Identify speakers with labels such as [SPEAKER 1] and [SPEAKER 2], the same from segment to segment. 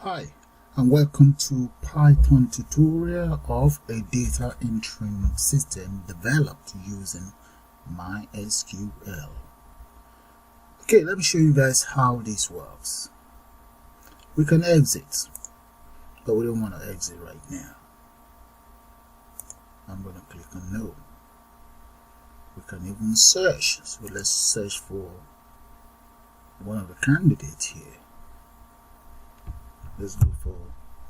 [SPEAKER 1] Hi, and welcome to Python tutorial of a data entering system developed using MySQL. Okay, let me show you guys how this works. We can exit, but we don't want to exit right now. I'm going to click on no. We can even search, so let's search for one of the candidates here. Let's go for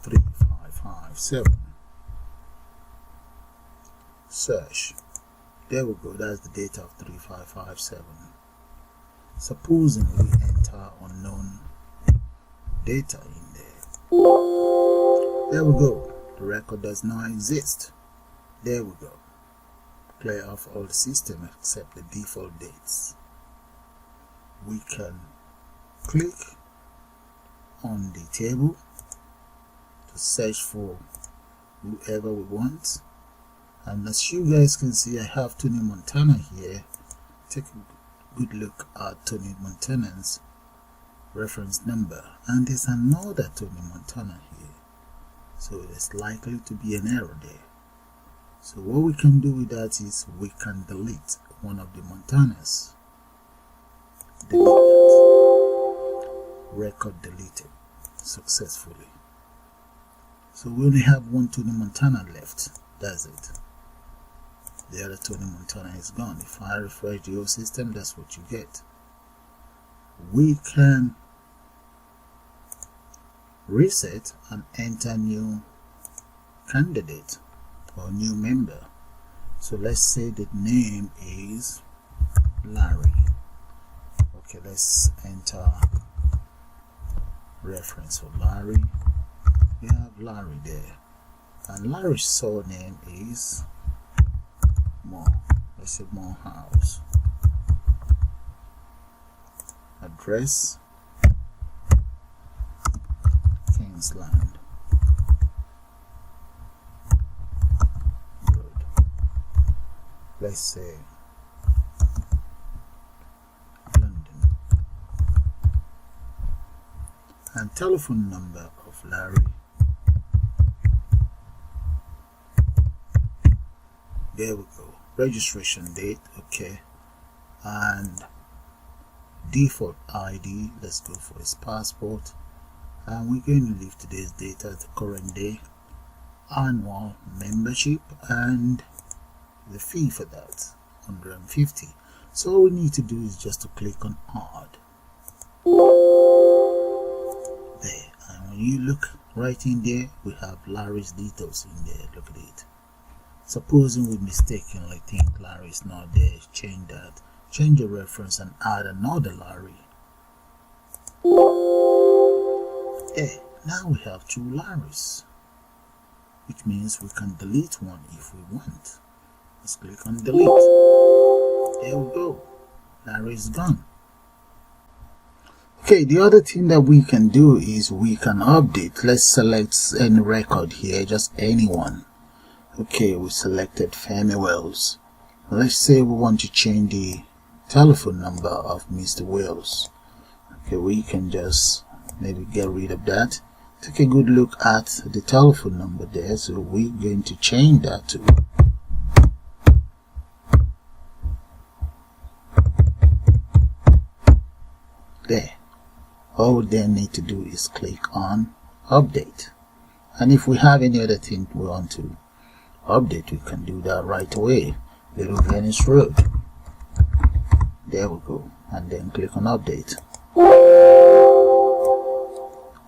[SPEAKER 1] 3557. Search. There we go. That's the data of 3557. Supposing we enter unknown data in there. There we go. The record does not exist. There we go. Clear off all the system except the default dates. We can click on the table to search for whoever we want, and as you guys can see, I have Tony Montana here. Take a good look at Tony Montana's reference number, and there's another Tony Montana here, so there's likely to be an error there. So what we can do with that is we can delete one of the Montanas. Delete that. Record deleted successfully. So we only have one Tony Montana left. That's it. The other Tony Montana is gone. If I refresh the whole system, that's what you get. We can reset and enter new candidate or new member. So let's say the name is Larry. Okay, let's enter reference for Larry. We have Larry there, and Larry's surname is Moore. Let's say Morehouse. Address Kingsland Road. Let's say and telephone number of Larry. There we go. Registration date, okay, and default ID. Let's go for his passport, and we're going to leave today's date as the current day. Annual membership and the fee for that 150. So all we need to do is just to click on add. There, and when you look right in there, we have Larry's details in there. Look at it. Supposing we mistakenly think Larry is not there, change that, change the reference and add another Larry. Yeah, now we have two Larrys, which means we can delete one if we want. Let's click on delete. There we go. Larry is gone. Okay, the other thing that we can do is we can update. Let's select any record here, just anyone. Okay, we selected Femi Wells. Let's say we want to change the telephone number of Mr. Wells. Okay, we can just maybe get rid of that. Take a good look at the telephone number there. So we're going to change that to there. All we then need to do is click on update, and if we have any other thing we want to update, we can do that right away. Little Venice Road, there we go, and then click on update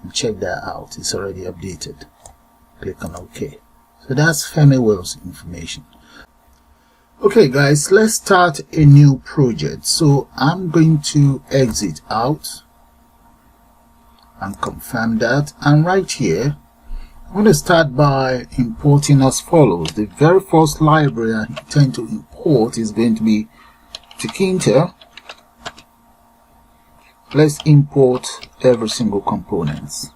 [SPEAKER 1] and check that out. It's already updated. Click on OK. So that's Femi Wells information. Okay guys, let's start a new project. So I'm going to exit out and confirm that, and right here I'm going to start by importing as follows. The very first library I intend to import is going to be Tkinter. Let's import every single components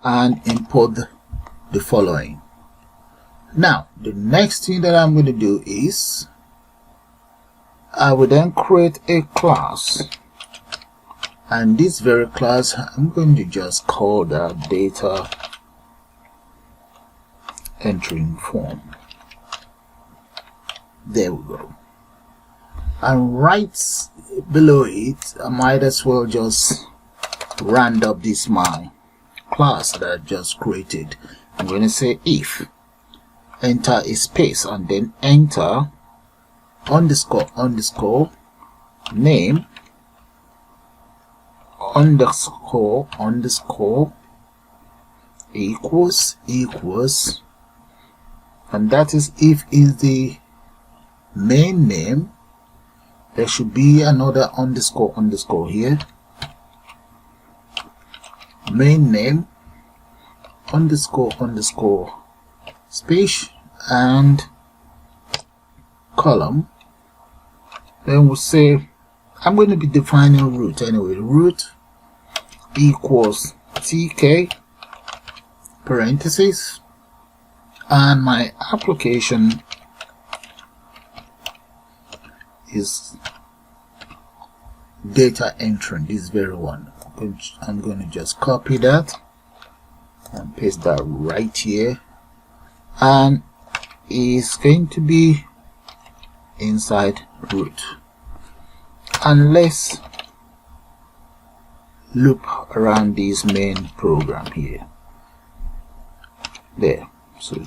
[SPEAKER 1] and import the following. Now the next thing that I'm going to do is I will then create a class and this very class I'm going to just call that data entering form. There we go. And right below it, I might as well just round up this my class that I just created. I'm going to say if, enter a space, and then enter underscore underscore name underscore underscore equals equals, and that is if is the main name. There should be another underscore underscore here, main name underscore underscore space and column. Then we'll say I'm going to be defining root anyway. Root equals tk parentheses, and my application is data entering, this very one. I'm going to just copy that and paste that right here, and it's going to be inside root. And let's loop around this main program here. There, so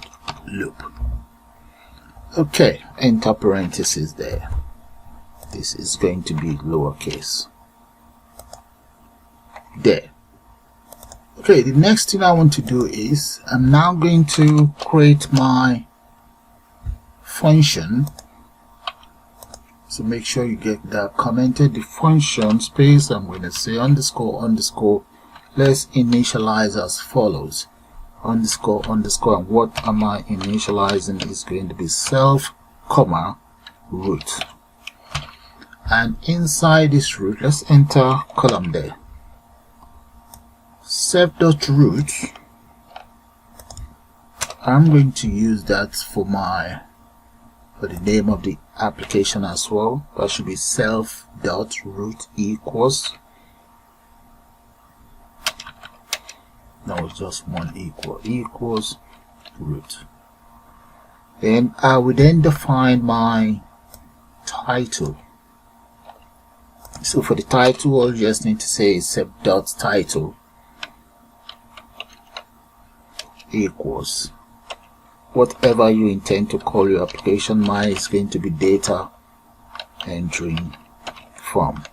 [SPEAKER 1] loop. Okay, enter parentheses there. This is going to be lowercase. There. Okay, the next thing I want to do is I'm now going to create my function. So make sure you get that commented. The function space, I'm going to say underscore underscore. Let's initialize as follows. Underscore underscore, and what am I initializing is going to be self comma root. And inside this root, let's enter column there. Self.root, I'm going to use that for the name of the application as well. That should be self.root equals, no, it's just one equals root. Then I will then define my title. So for the title, all you just need to say is self.title equals whatever you intend to call your application. Mine is going to be data entering form.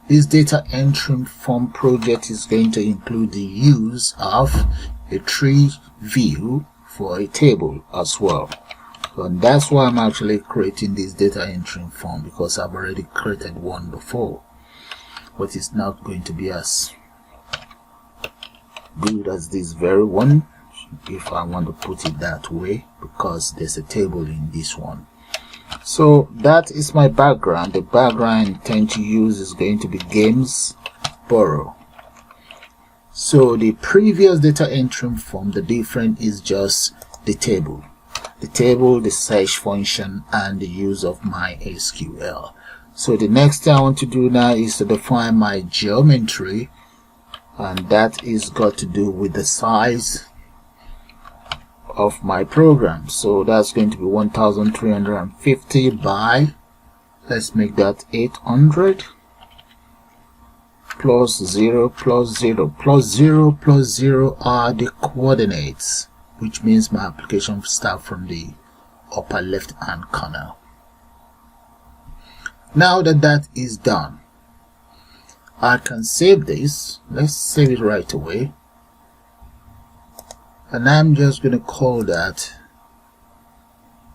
[SPEAKER 1] This data entering form project is going to include the use of a tree view for a table as well. And that's why I'm actually creating this data entering form, because I've already created one before, but it's not going to be as good as this very one, if I want to put it that way, because there's a table in this one. So that is my background. The background I intend to use is going to be games borrow. So the previous data entering form, the difference is just the table, the search function, and the use of MySQL. So the next thing I want to do now is to define my geometry, and that is got to do with the size of my program. So that's going to be 1350 by, let's make that 800 plus 0 plus 0 plus 0 plus 0 are the coordinates, which means my application starts from the upper left hand corner. Now that that is done, I can save this. Let's save it right away, and I'm just going to call that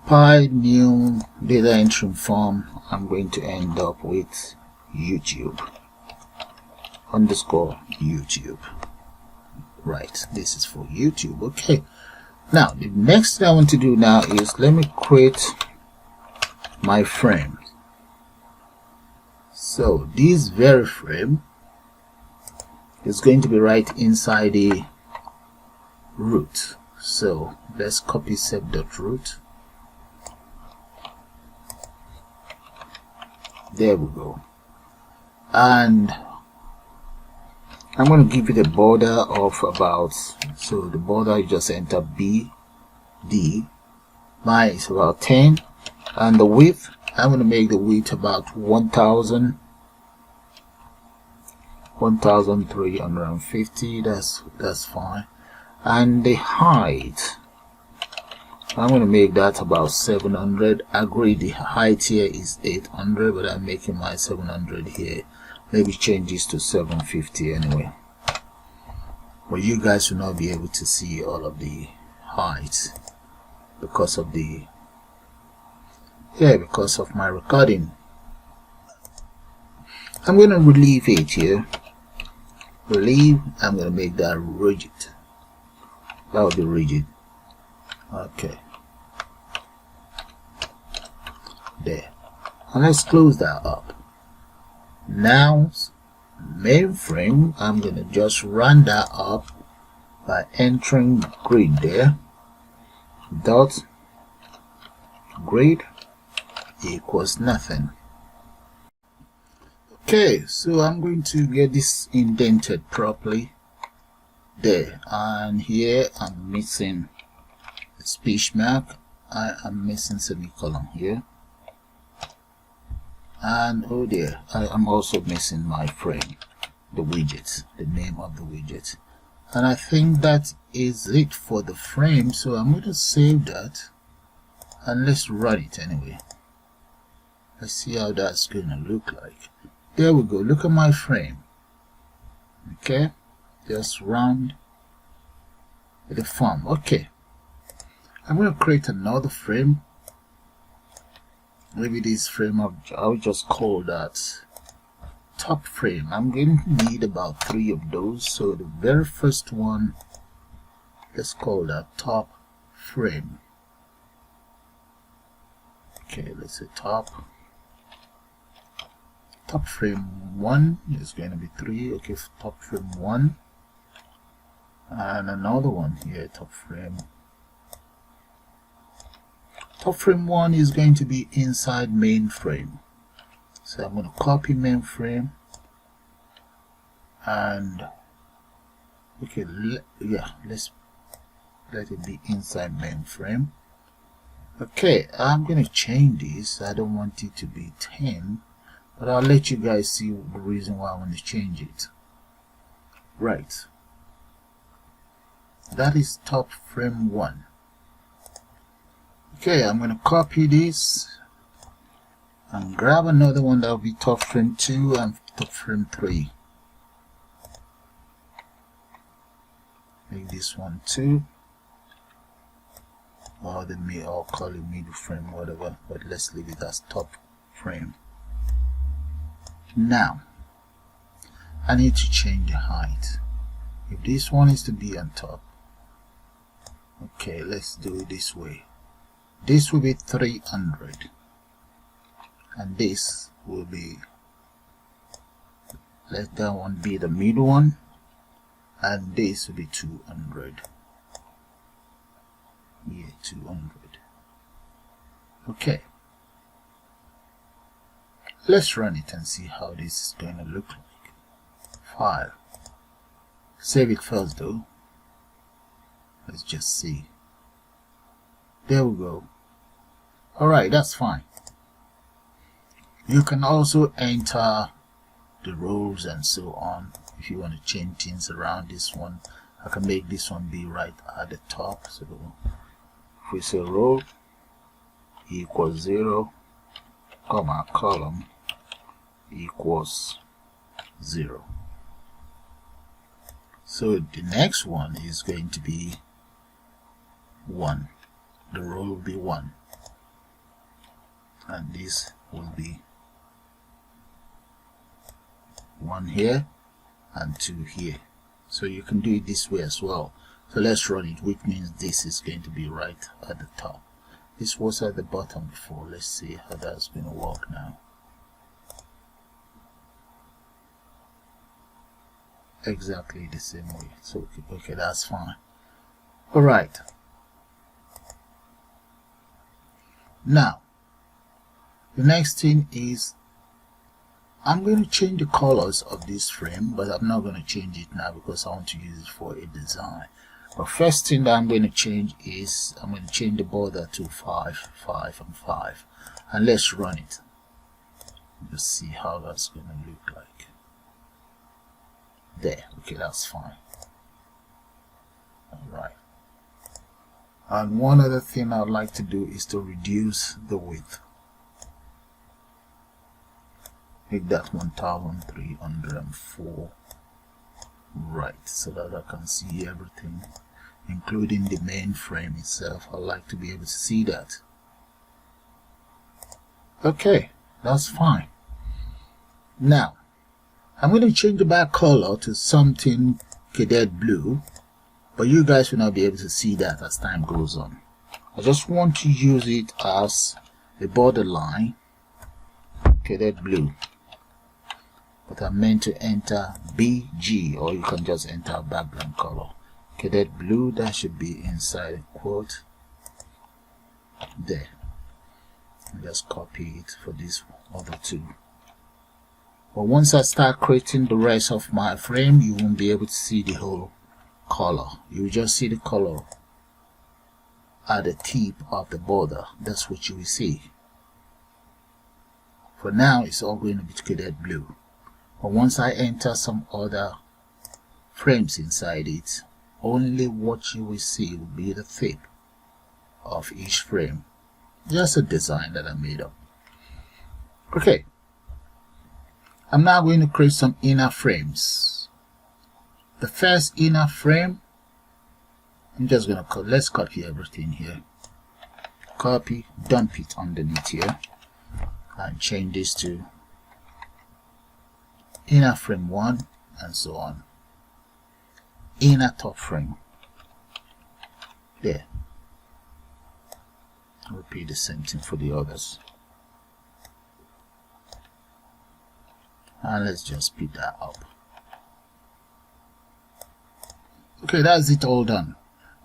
[SPEAKER 1] Py new data entry form. I'm going to end up with YouTube underscore YouTube. Right, this is for YouTube. Okay, now the next thing I want to do now is let me create my frame. So this very frame is going to be right inside the root. So let's copy self.root. There we go. and I'm going to give it a border of about, so the border you just enter BD. Mine is about 10, and the width, I'm going to make the width about 1350. That's fine. And the height, I'm going to make that about 700. I agree the height here is 800, but I'm making my 700 here. Maybe change this to 750 anyway. But you guys will not be able to see all of the heights because of the because of my recording. I'm going to relieve it here. Relieve, I'm going to make that rigid. That will be rigid. Okay. There. And let's close that up. Now, mainframe, I'm going to just run that up by entering grid there. Dot grid equals nothing. Okay, so I'm going to get this indented properly there, and here I'm missing a speech mark. I am missing semicolon here, and oh dear, I'm also missing my frame, the widget, the name of the widget. And I think that is it for the frame, so I'm going to save that and let's run it anyway. Let's see how that's going to look like. There we go. Look at my frame. Okay, just round the form. Okay, I'm going to create another frame. Maybe this frame I'll just call that top frame. I'm going to need about 3 of those. So the very first one, let's call that top frame. Okay, let's say top frame 1 is going to be 3. Okay, top frame 1, and another one here, top frame 1 is going to be inside main frame. So I'm going to copy main frame, and okay, let's let it be inside main frame. Okay, I'm going to change this. I don't want it to be 10, but I'll let you guys see the reason why I want to change it. Right, that is top frame 1. Okay, I'm going to copy this and grab another one that will be top frame 2 and top frame 3. Make this one 2, or I'll call it middle frame, whatever, but let's leave it as top frame. Now I need to change the height. If this one is to be on top, okay, let's do it this way. This will be 300, and this will be, let that one be the middle one, and this will be 200. Yeah, 200. Okay, let's run it and see how this is going to look like. File, save it first though. Let's just see. There we go. Alright, that's fine. You can also enter the rows and so on if you want to change things around. This one, I can make this one be right at the top. So if we say row equals 0, comma, column equals 0. So the next one is going to be 1. The row will be 1, and this will be 1 here and 2 here. So you can do it this way as well. So let's run it, which means this is going to be right at the top. This was at the bottom before. Let's see how that's going to work now. Exactly the same way. So okay, that's fine. All right, now the next thing is I'm going to change the colors of this frame, but I'm not going to change it now because I want to use it for a design. But first thing that I'm going to change is I'm going to change the border to 5, 5, and 5. And let's run it. Let's see how that's going to look like. There. Okay, that's fine. Alright. And one other thing I'd like to do is to reduce the width. Make that 1304. Right, so that I can see everything, including the main frame itself. I like to be able to see that. Okay, that's fine. Now, I'm going to change the back color to something cadet blue, but you guys will not be able to see that as time goes on. I just want to use it as a borderline, cadet blue. But I'm meant to enter BG, or you can just enter a background color. Cadet blue, that should be inside a quote. There. I'll just copy it for these other two. But once I start creating the rest of my frame, you won't be able to see the whole color. You will just see the color at the tip of the border. That's what you will see. For now, it's all going to be cadet blue. But once I enter some other frames inside it, only what you will see will be the tip of each frame. Just a design that I made up. Okay. I'm now going to create some inner frames. The first inner frame, I'm just going to let's copy everything here. Copy, dump it underneath here, and change this to inner frame 1, and so on. Inner top frame. There. Repeat the same thing for the others. And let's just speed that up. Okay, that's it all done.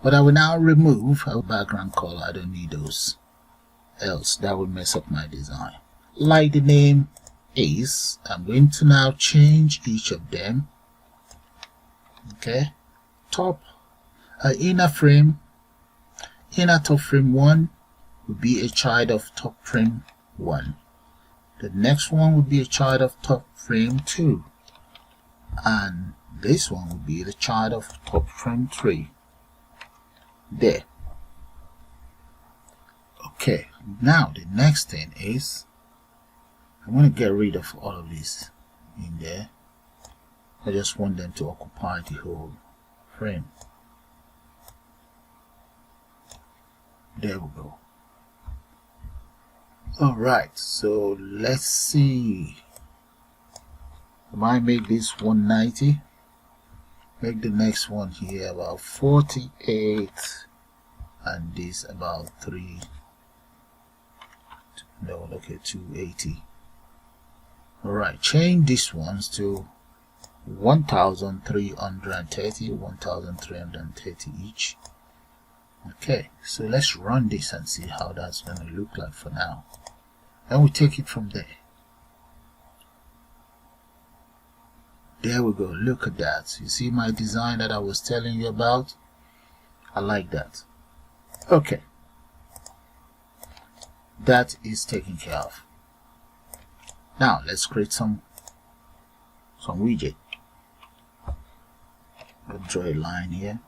[SPEAKER 1] But I will now remove our background color. I don't need those, else that will mess up my design. Like the name is, I'm going to now change each of them. Okay, top inner frame, inner top frame 1 will be a child of top frame 1. The next one will be a child of top frame 2, and this one will be the child of top frame 3. There. Okay, now the next thing is I'm going to get rid of all of this in there. I just want them to occupy the whole frame. There we go. Alright, so let's see. I might make this 190. Make the next one here about 48, and this about 280. Alright, change these ones to 1330, 1330 each. Okay, so let's run this and see how that's going to look like for now. And we take it from there. There we go. Look at that. You see my design that I was telling you about? I like that. Okay. That is taken care of. Now let's create some widget. I'll draw a line here.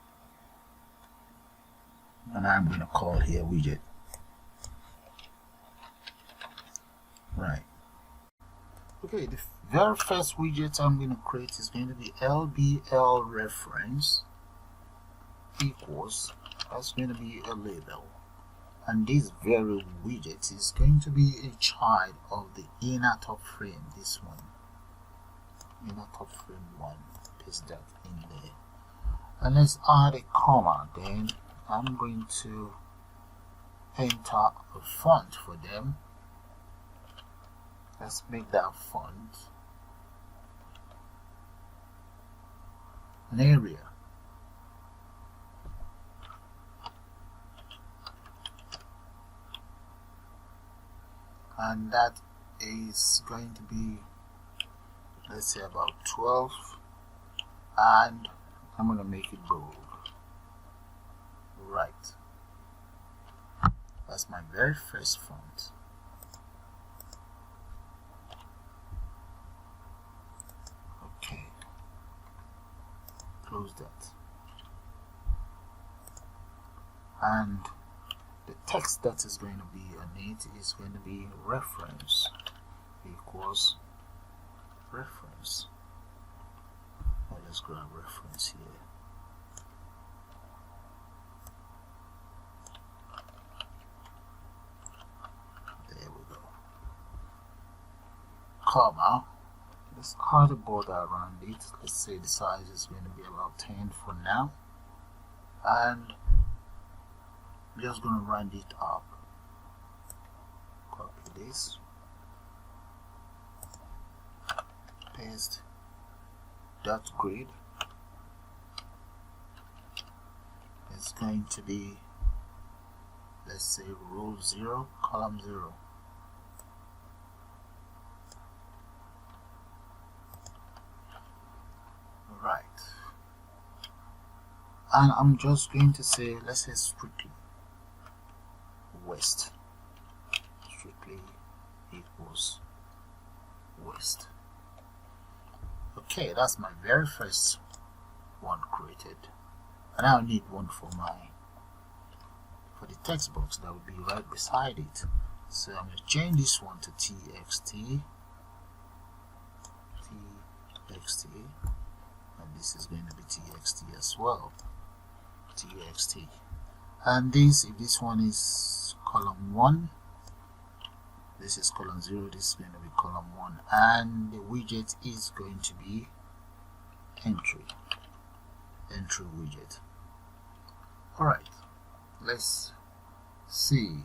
[SPEAKER 1] And I'm going to call here widget. Right. Okay, the very first widget I'm going to create is going to be LBL reference equals, that's going to be a label. And this very widget is going to be a child of the inner top frame, this one. Inner top frame 1. Paste that in there. And let's add a comma. Then I'm going to enter a font for them. Let's make that font an area. And that is going to be let's say about 12, and I'm going to make it bold. Right, that's my very first font. Okay, close that. And the text that is going to be on it is going to be reference equals reference. Well, let's grab reference here. There we go. Comma. Let's add a border around it. Let's say the size is going to be about 10 for now. And I'm just going to round it up. Copy this. Paste. Dot grid. It's going to be, let's say, row 0, column 0. Right. And I'm just going to say, let's say strictly west. Strictly equals west. Okay, that's my very first one created. And I'll need one for the text box that will be right beside it. So I'm going to change this one to txt, and this is going to be txt as well, txt. And this, if this one is column 1, this is column 0, this is going to be column 1, and the widget is going to be entry widget. Alright, let's see.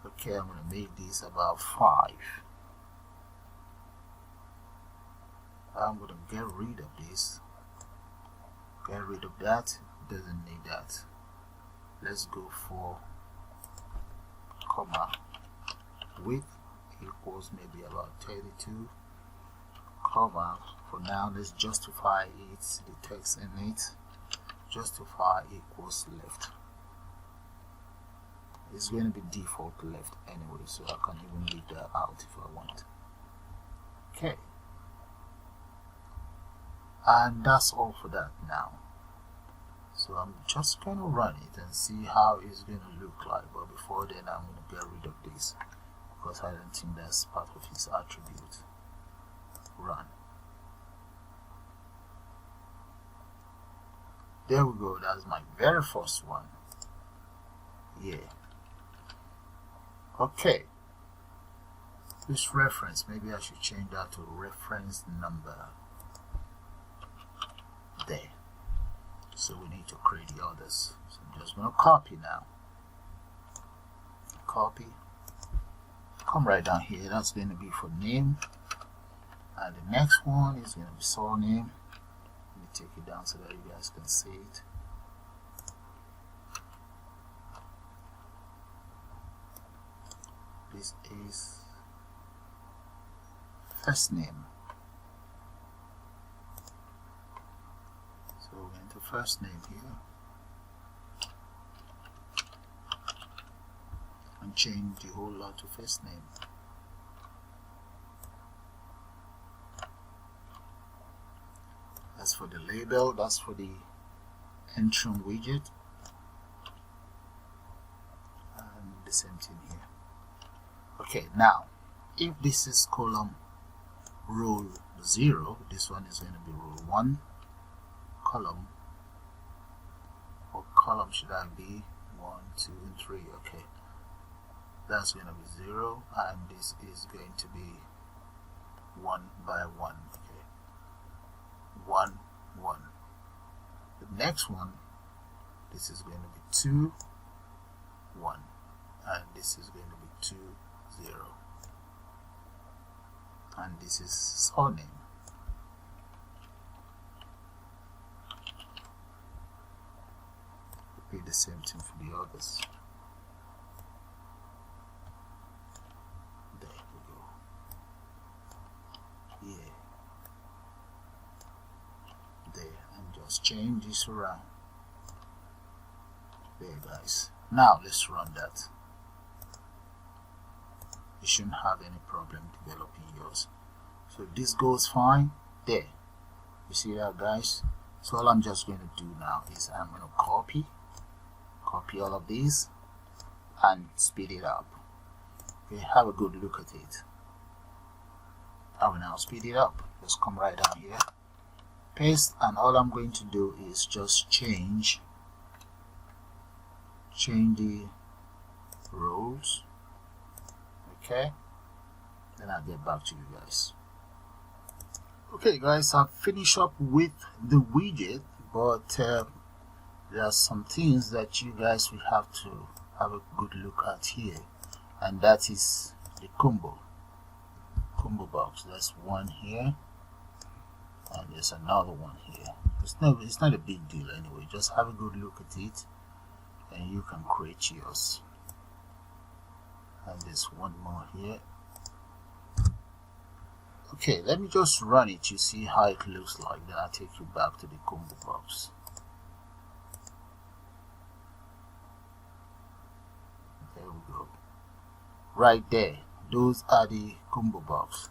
[SPEAKER 1] Okay, I'm going to make this about 5. I'm going to get rid of this, get rid of that, doesn't need that. Let's go for comma width equals maybe about 32, comma, for now let's justify it, the text in it, justify equals left. It's going to be default left anyway, so I can even leave that out if I want. Okay, and that's all for that now. So I'm just going to run it and see how it's going to look like, but before then I'm going to get rid of this because I don't think that's part of its attribute. Run. There we go, that's my very first one. Yeah. Okay. This reference, maybe I should change that to reference number. There. So we need to create the others. So I'm just going to copy now. Copy. Come right down here. That's going to be for name. And the next one is going to be surname. Let me take it down so that you guys can see it. This is first name. So we're going to first name here and change the whole lot to first name. That's for the label, that's for the entry widget, and the same thing here. Okay, now if this is column row 0, this one is going to be row 1, column, or column should I be 1, 2, and 3. Okay, that's going to be 0, and this is going to be 1 by 1. Okay, 1, 1. The next one, this is going to be 2, 1, and this is going to be 2, 0, and this is surname. Repeat the same thing for the others. There we go. Just change this around. There, guys. Now let's run that. You shouldn't have any problem developing yours. So if this goes fine, there. You see that, guys? So all I'm just going to do now is I'm going to copy all of these and speed it up. Okay, have a good look at it. I will now speed it up. Just come right down here, paste, and all I'm going to do is just change the rows. Okay, then I'll get back to you guys. Okay guys, I've finished up with the widget, but there are some things that you guys will have to have a good look at here, and that is the ComboBox. That's one here, and there's another one here. It's not a big deal anyway. Just have a good look at it and you can create yours. And there's one more here. Okay, let me just run it. You see how it looks like. Then I'll take you back to the ComboBox. There we go. Right there, those are the ComboBox.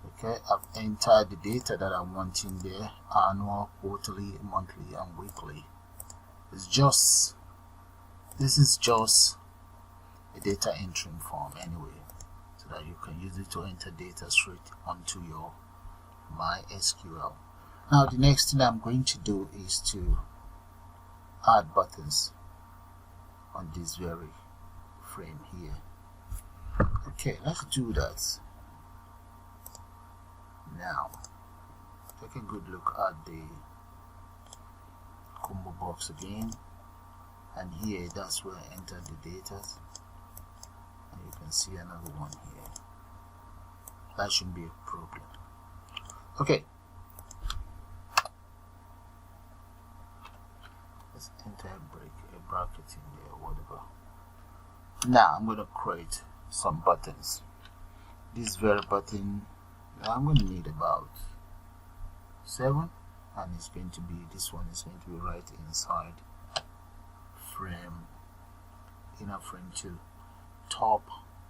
[SPEAKER 1] Okay, I've entered the data that I want in there: annual, quarterly, monthly, and weekly. This is just a data entering form anyway, so that you can use it to enter data straight onto your MySQL. Now the next thing I'm going to do is to add buttons on this very frame here. Okay, let's do that. Now take a good look at the ComboBox again, and here that's where I entered the data, and you can see another one here. That shouldn't be a problem. Okay, let's enter a bracket in there, whatever. Now I'm going to create some buttons. This very button, I'm going to need about 7, and it's going to be, this one is going to be right inside frame, inner frame 2,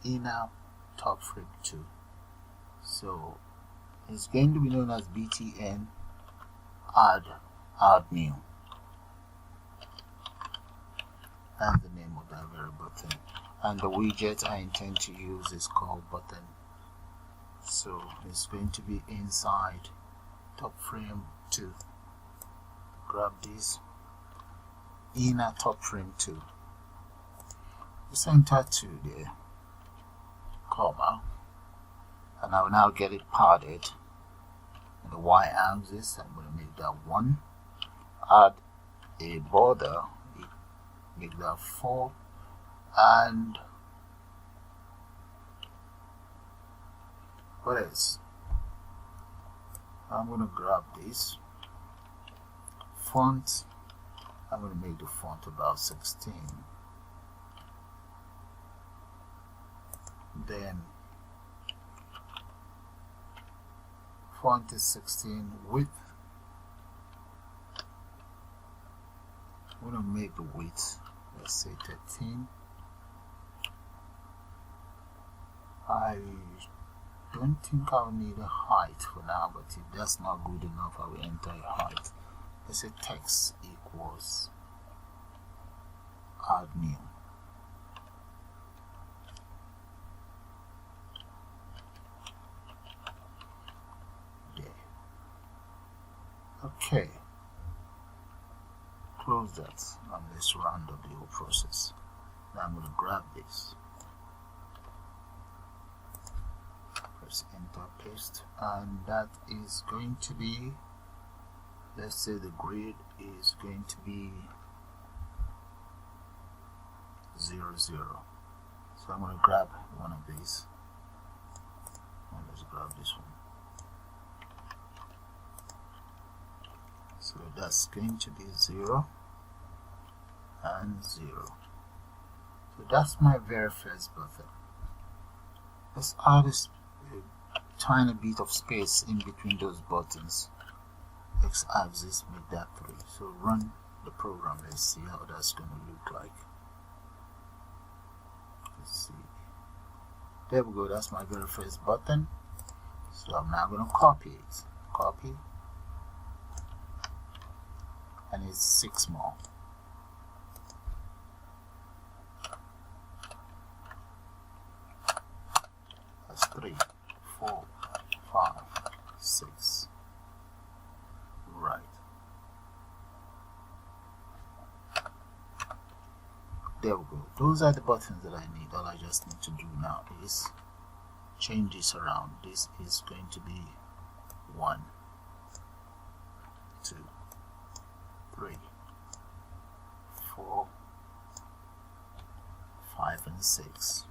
[SPEAKER 1] inner top frame 2. So it's going to be known as btn add new. That's the name of that very button. And the widget I intend to use is called Button. So it's going to be inside top frame 2. Grab this, inner top frame 2. Just enter 2 there, comma, and I will now get it padded on the y-axis. I'm going to make that 1. Add a border, make that 4, and what else? I'm going to grab this font. I'm going to make the font about 16. Then font is 16, width. I'm going to make the width, let's say 13. I don't think I'll need a height for now, but if that's not good enough, I will enter a height. Let's say text equals add new. There. Okay. Close that and let's round up the whole process. Now I'm going to grab this. Press enter, paste, and that is going to be, let's say the grid is going to be 0, 0. So I'm going to grab one of these, and let's grab this one. So that's going to be 0 and 0. So that's my very first button. Let's add a tiny bit of space in between those buttons. x-axis, make that 3. So run the program. Let's see how that's going to look like. Let's see. There we go. That's my very first button. So I'm now going to copy it. Copy. And it's 6 more. That's 3, 4, 5, 6. Right. There we go. Those are the buttons that I need. All I just need to do now is change this around. This is going to be 1, 2, 3, 4, 5, and 6.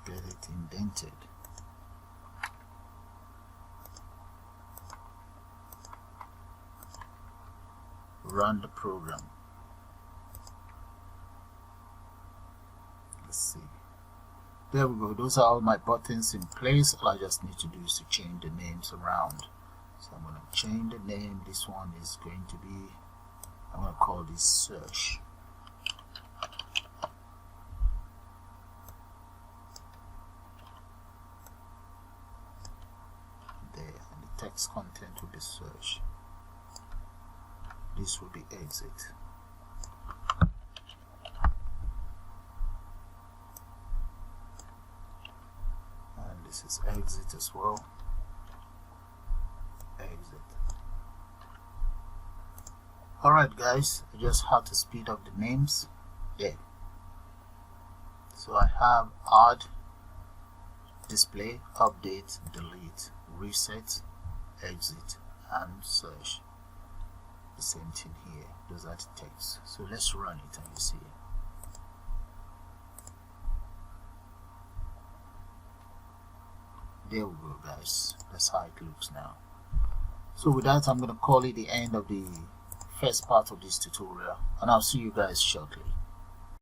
[SPEAKER 1] Get it indented. Run the program. Let's see. There we go. Those are all my buttons in place. All I just need to do is to change the names around. So I'm going to change the name. This one is going to be, I'm going to call this search. There, and the text content will be search. This will be exit. And this is exit as well. Exit. Alright guys, I just had to speed up the names. There. So I have add, display, update, delete, reset, exit, and search. The same thing here. Those are the text. So let's run it and you see it. There we go guys. That's how it looks now. So with that, I'm going to call it the end of the first part of this tutorial, and I'll see you guys shortly.